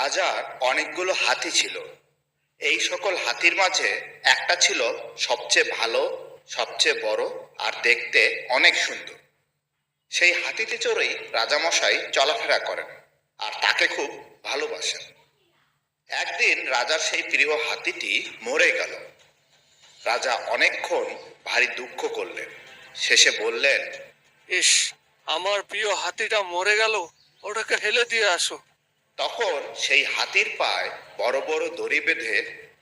রাজার অনেকগুলো হাতি ছিল। এই সকল হাতির মাঝে একটা ছিল সবচেয়ে ভালো, সবচেয়ে বড় আর দেখতে অনেক সুন্দর। সেই হাতিতে চড়েই রাজামশাই চলাফেরা করেন আর তাকে খুব ভালোবাসেন। একদিন রাজার সেই প্রিয় হাতিটি মরে গেল। রাজা অনেকক্ষণ ভারী দুঃখ করলেন। শেষে বললেন, ইস, আমার প্রিয় হাতিটা মরে গেল, ওটাকে ফেলে দিয়ে আসো। তখন সেই হাতির পায়ে বড় বড় দড়ি বেঁধে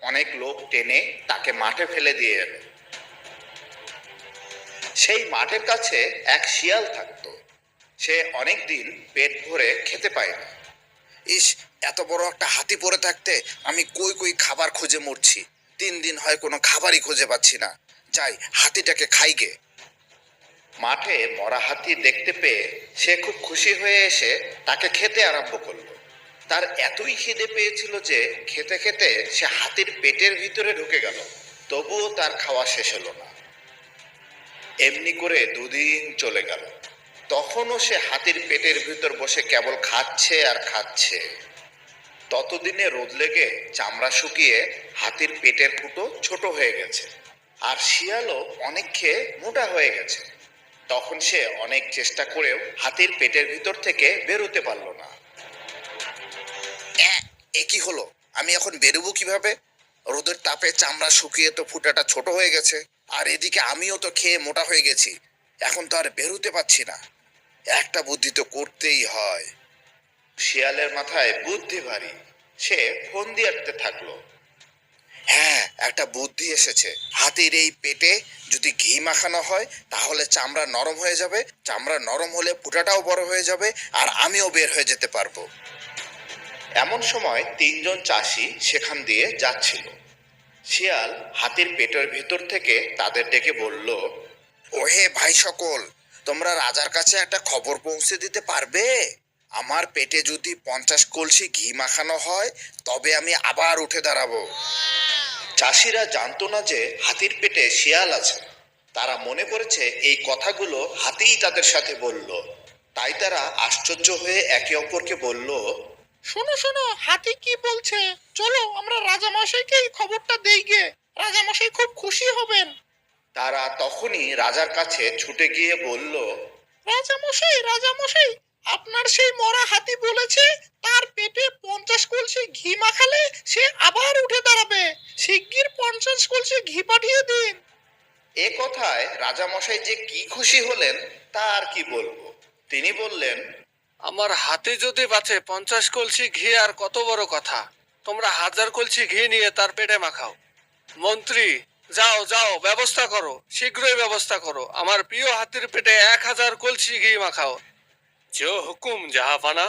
অনেক লোক টেনে তাকে মাঠে ফেলে দিয়ে এলো। সেই মাঠের কাছে এক শিয়াল থাকতো। সে অনেক দিন পেট ভরে খেতে পায় না। ইস, এত বড় একটা হাতি পড়ে থাকতে আমি কই কই খাবার খুঁজে মরছি। 3 দিন হয় কোনো খাবারই খুঁজে পাচ্ছি না। যাই, হাতিটাকে খাইগে। মাঠে মরা হাতি দেখতে পেয়ে সে খুব খুশি হয়ে এসে তাকে খেতে আরম্ভ করলো। তার এতই খিদে পেয়েছিল যে খেতে খেতে সে হাতির পেটের ভিতরে ঢুকে গেল। তবুও তার খাওয়া শেষ হলো না। এমনি করে 2 দিন চলে গেল। তখনও সে হাতির পেটের ভিতর বসে কেবল খাচ্ছে আর খাচ্ছে। ততদিনে রোদ লেগে চামড়া শুকিয়ে হাতির পেটের ফুটো ছোট হয়ে গেছে, আর শিয়ালও অনেক খেয়ে মোটা হয়ে গেছে। তখন সে অনেক চেষ্টা করেও হাতির পেটের ভিতর থেকে বেরোতে পারল না। এ কি হলো? আমি এখন বেরোবো কিভাবে? রোদের তাপে চামড়া শুকিয়ে তো ফুটাটা ছোট হয়ে গেছে, আর এদিকে আমিও তো খেয়ে মোটা হয়ে গেছি। এখন তো আর বেরোতে পারছি না। একটা বুদ্ধি তো করতেই হয়। শিয়ালের মাথায় বুদ্ধি ভারী। সে ফোন দিয়ে আটতে থাকলো। হ্যাঁ, একটা বুদ্ধি এসেছে। হাতির এই পেটে যদি ঘি মাখানো হয় তাহলে চামড়া নরম হয়ে যাবে। চামড়া নরম হলে ফুটাটাও বড় হয়ে যাবে, আর আমিও বের হয়ে যেতে পারবো। এমন সময় 3জন চাষি সেখান দিয়ে যাচ্ছিল। শিয়াল হাতির পেটের ভেতর থেকে তাদের ডেকে বলল, ওহে ভাই সকল, তোমরা রাজার কাছে একটা খবর পৌঁছে দিতে পারবে? আমার পেটে যদি 50 কলসি ঘি মাখানো হয় তবে আমি আবার উঠে দাঁড়াবো। চাষিরা জানতো না যে হাতির পেটে শিয়াল আছে। তারা মনে করেছে এই কথাগুলো হাতিই তাদের সাথে বলল। তাই তারা আশ্চর্য হয়ে একে অপরকে বলল, শোনো শোনো, হাতি কি বলছে, চলো আমরা রাজামশাইকে এই খবরটা দেই গে, রাজামশাই খুব খুশি হবেন। তারা তখনই রাজার কাছে ছুটে গিয়ে বলল, রাজামশাই রাজামশাই, আপনার সেই মরা হাতি বলেছে তার পেটে 50 কলসি ঘি মাখালে সে আবার উঠে দাঁড়াবে। শিগগির 50 কলসি ঘি পাঠিয়ে দিন। এ কথায় রাজামশাই যে কি খুশি হলেন তা আর কি বলবো। তিনি বললেন, আমার হাতে যদি বাঁচে 50 কলসি ঘি আর কত বড় কথা। তোমরা 1000 কলসি ঘি নিয়ে তার পেটে মাখাও। মন্ত্রী, যাও যাও, ব্যবস্থা করো, শীঘ্রই ব্যবস্থা করো। আমার প্রিয় হাতির পেটে 1000 কলসি ঘি মাখাও। যে হুকুম জাহাপানা।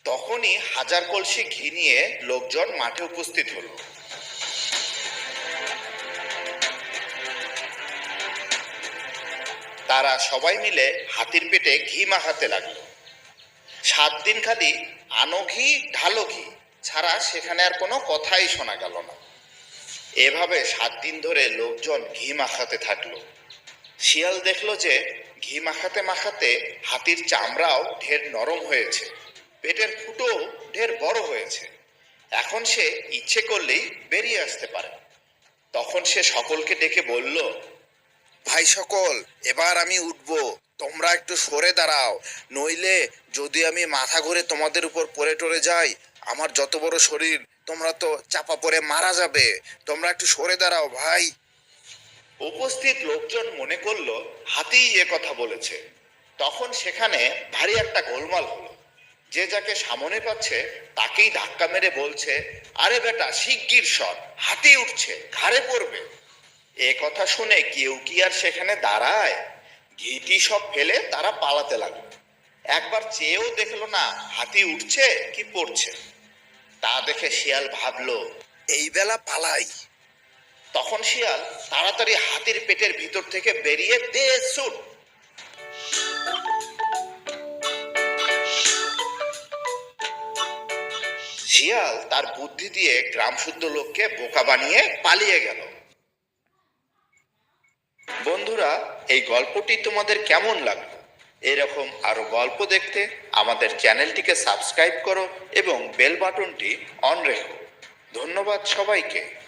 তখনই 1000 কলসি ঘি নিয়ে লোকজন মাঠে উপস্থিত হলো। তারা সবাই মিলে হাতির পেটে ঘি মাখাতে লাগলো। 7 দিন খালি আনো ঘি ঢালো ঘি ছাড়া সেখানে আর কোনো কথাই শোনা গেল না। এভাবে 7 দিন ধরে লোকজন ঘি মাখাতে থাকলো। শিয়াল দেখলো যে ঘি মাখাতে মাখাতে হাতির চামড়াও ঢের নরম হয়েছে, পেটের ফুটো ঢের বড় হয়েছে। এখন সে ইচ্ছে করলেই বেরিয়ে আসতে পারে। তখন সে সকলকে ডেকে বলল, ভাই সকল, এবার আমি উঠবো, তোমরা একটু সরে দাঁড়াও, নইলে যদি আমি মাথা ঘুরে তোমাদের উপর পড়ে টরে যাই, আমার যত বড় শরীর, তোমরা তো চাপা পড়ে মারা যাবে। তোমরা একটু সরে দাঁড়াও ভাই। উপস্থিত লোকজন মনে করলো হাতিই এ কথা বলেছে। তখন সেখানে ভারী একটা গোলমাল হলো। যে যাকে সামনে পাচ্ছে তাকেই ধাক্কা মেরে বলছে, আরে বেটা শিগগির সর, হাতি উঠছে, ঘাড়ে পড়বে। এ কথা শুনে কেউ কি আর সেখানে দাঁড়ায়? ঘিটি সব ফেলে তারা পালাতে লাগলো। একবার চেয়েও দেখলো না হাতি উঠছে কি পড়ছে। তা দেখে শিয়াল ভাবলো, এই বেলা পালাই। তখন শিয়াল তাড়াতাড়ি হাতির পেটের ভিতর থেকে বেরিয়ে দে ছুট। শিয়াল তার বুদ্ধি দিয়ে গ্রাম শুদ্ধ লোককে বোকা বানিয়ে পালিয়ে গেল। বন্ধুরা, এই গল্পটি তোমাদের কেমন লাগলো এরকম আরও গল্প দেখতে আমাদের চ্যানেলটিকে সাবস্ক্রাইব করো এবং বেল বাটনটি অন রেখো। ধন্যবাদ সবাইকে।